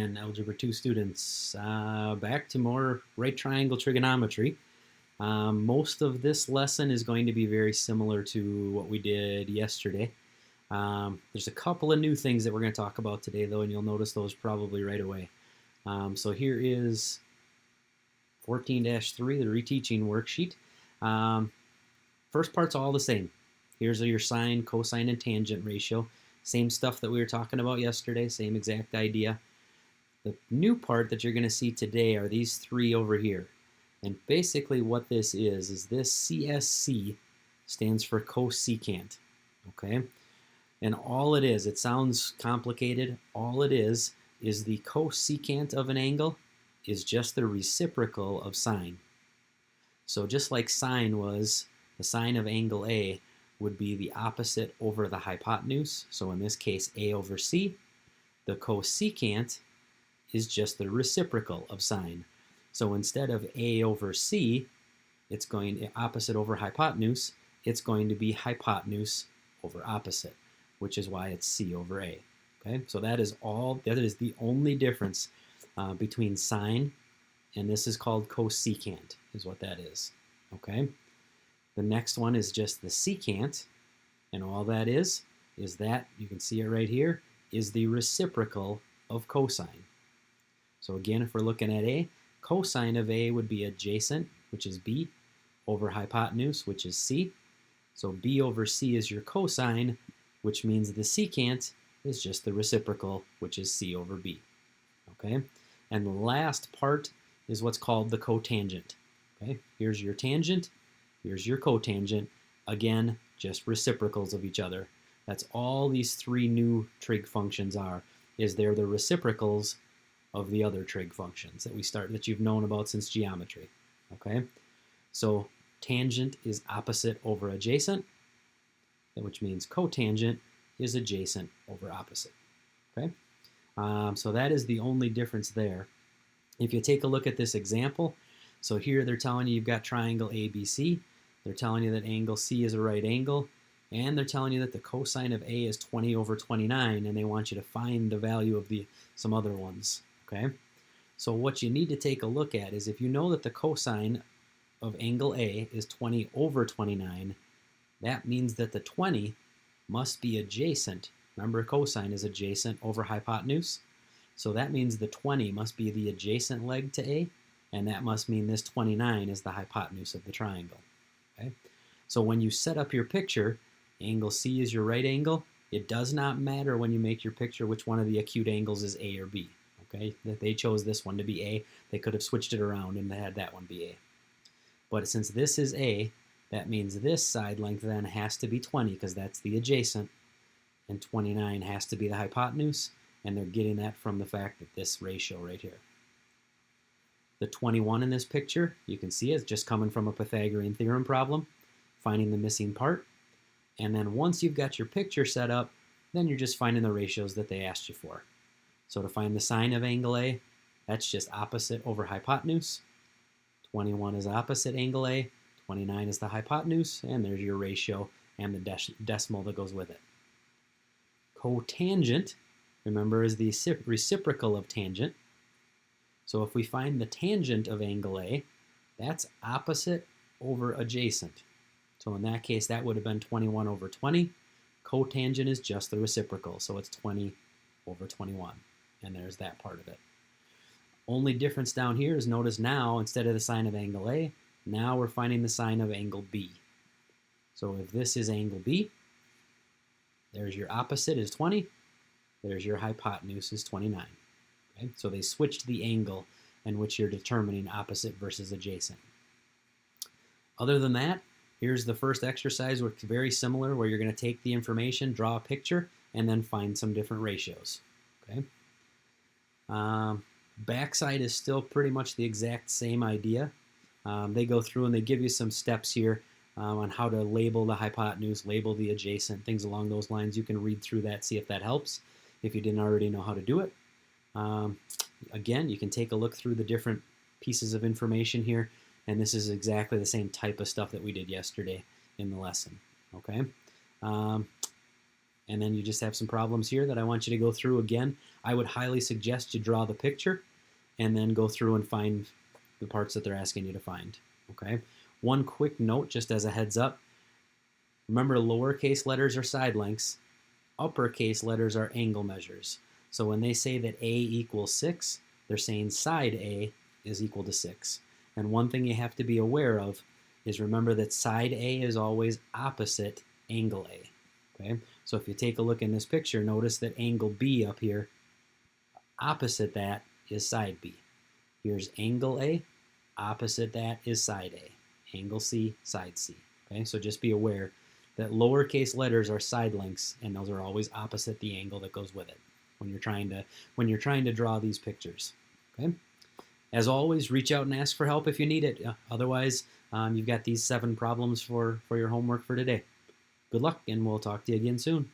And Algebra 2 students, back to more right triangle trigonometry. Most of this lesson is going to be very similar to what we did yesterday. There's a couple of new things that we're going to talk about today, though, and you'll notice those probably right away. So here is 14-3, the reteaching worksheet. First part's all the same. Here's your sine, cosine, and tangent ratio. Same stuff that we were talking about yesterday, same exact idea. The new part that you're going to see today are these three over here. And basically what this is this CSC stands for cosecant, okay? And all it is, it sounds complicated, all it is the cosecant of an angle is just the reciprocal of sine. So just like sine was, the sine of angle A would be the opposite over the hypotenuse. So in this case, A over C. The cosecant is just the reciprocal of sine. So instead of A over C, it's going to opposite over hypotenuse, it's going to be hypotenuse over opposite, which is why it's C over A. Okay, so that is the only difference between sine and this is called cosecant, is what that is. Okay, the next one is just the secant, and all that is that, you can see it right here, is the reciprocal of cosine. So again, if we're looking at A, cosine of A would be adjacent, which is B, over hypotenuse, which is C. So B over C is your cosine, which means the secant is just the reciprocal, which is C over B. Okay? And the last part is what's called the cotangent. Okay? Here's your tangent, here's your cotangent. Again, just reciprocals of each other. That's all these three new trig functions are, is they're the reciprocals of the other trig functions that you've known about since geometry. Okay, so tangent is opposite over adjacent, which means cotangent is adjacent over opposite. Okay, so that is the only difference there. If you take a look at this example, so here they're telling you you've got triangle ABC, they're telling you that angle C is a right angle, and they're telling you that the cosine of A is 20 over 29, and they want you to find the value of some other ones. Okay, so what you need to take a look at is if you know that the cosine of angle A is 20 over 29, that means that the 20 must be adjacent. Remember, cosine is adjacent over hypotenuse. So that means the 20 must be the adjacent leg to A, and that must mean this 29 is the hypotenuse of the triangle. Okay, so when you set up your picture, angle C is your right angle. It does not matter when you make your picture which one of the acute angles is A or B. Okay, they chose this one to be A. They could have switched it around and had that one be A. But since this is A, that means this side length then has to be 20 because that's the adjacent, and 29 has to be the hypotenuse, and they're getting that from the fact that this ratio right here. The 21 in this picture, you can see it's just coming from a Pythagorean theorem problem, finding the missing part. And then once you've got your picture set up, then you're just finding the ratios that they asked you for. So to find the sine of angle A, that's just opposite over hypotenuse. 21 is opposite angle A, 29 is the hypotenuse, and there's your ratio and the decimal that goes with it. Cotangent, remember, is the reciprocal of tangent. So if we find the tangent of angle A, that's opposite over adjacent. So in that case, that would have been 21 over 20. Cotangent is just the reciprocal, so it's 20 over 21. And there's that part of it. Only difference down here is, notice now, instead of the sine of angle A, now we're finding the sine of angle B. So if this is angle B, there's your opposite is 20, there's your hypotenuse is 29. Okay? So they switched the angle in which you're determining opposite versus adjacent. Other than that, here's the first exercise, which is very similar, where you're going to take the information, draw a picture, and then find some different ratios. Okay. Backside is still pretty much the exact same idea. They go through and they give you some steps here on how to label the hypotenuse, label the adjacent, things along those lines. You can read through that, see if that helps, if you didn't already know how to do it. Again, you can take a look through the different pieces of information here, and this is exactly the same type of stuff that we did yesterday in the lesson. Okay. And then you just have some problems here that I want you to go through again. I would highly suggest you draw the picture and then go through and find the parts that they're asking you to find. Okay. One quick note, just as a heads up, remember lowercase letters are side lengths, uppercase letters are angle measures. So when they say that A equals 6, they're saying side A is equal to 6. And one thing you have to be aware of is remember that side A is always opposite angle A. Okay? So if you take a look in this picture, notice that angle B up here, opposite that is side B. Here's angle A, opposite that is side A. Angle C, side C. Okay? So just be aware that lowercase letters are side lengths, and those are always opposite the angle that goes with it when you're trying to draw these pictures. Okay. As always, reach out and ask for help if you need it. Otherwise, you've got these 7 problems for your homework for today. Good luck, and we'll talk to you again soon.